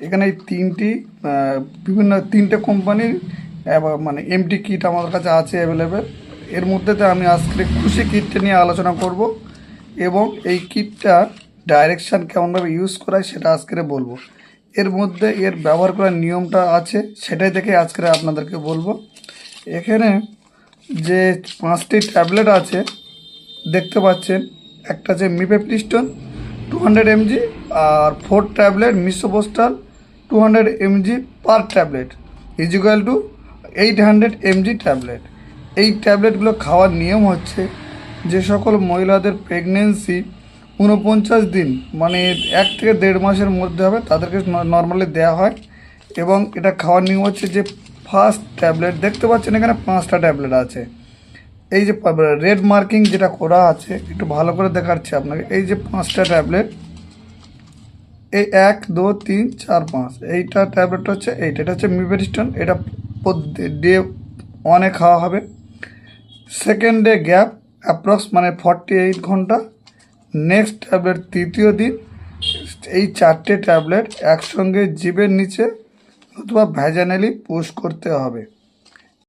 এখানে এই বিভিন্ন তিনটে কোম্পানির মানে এমটি কিট আমার কাছে আছে অ্যাভেলেবেল। এর মধ্যেতে আমি আজকে খুশি কিটটা নিয়ে আলোচনা করব এবং এই কিটটা ডাইরেকশান কেমনভাবে ইউজ করায় সেটা আজকে বলবো। এর মধ্যে এর ব্যবহার করার নিয়মটা আছে, সেটাই দেখে আজকে আপনাদেরকে বলবো। এখানে যে 5টি ট্যাবলেট আছে দেখতে পাচ্ছেন, একটা আছে মিফেপ্রিস্টন 200 mg আর 4 tablet misoprostol 200 mg per tablet equal to 800 mg tablet. এই ট্যাবলেটগুলো খাওয়ার নিয়ম হচ্ছে, যে সকল মহিলাদের প্রেগনেন্সি 49 দিন মানে 1 থেকে 1.5 মাসের মধ্যে হবে তাদেরকে নর্মালি দেওয়া হয়। এবং এটা খাওয়ার নিয়ম হচ্ছে যে ফার্স্ট ট্যাবলেট দেখতে পাচ্ছেন এখানে 5টা ট্যাবলেট আছে। এই যে রেড মার্কিং যেটা করা আছে একটু ভালো করে দেখাচ্ছি আপনাকে। এই যে 5টা ট্যাবলেট, এই 1 2 3 4 5, এইটা ট্যাবলেট হচ্ছে এটা হচ্ছে মিফেপ্রিস্টন। এটা ডে 1-এ খাওয়া হবে। সেকেন্ড ডে গ্যাপ অ্যাপ্রক্স মানে 48 ঘন্টা। নেক্সট ট্যাবলেট তৃতীয় দিন। এই 4টে ট্যাবলেট একসঙ্গে জিভের নিচে অথবা ভ্যাজানালি পুশ করতে হবে।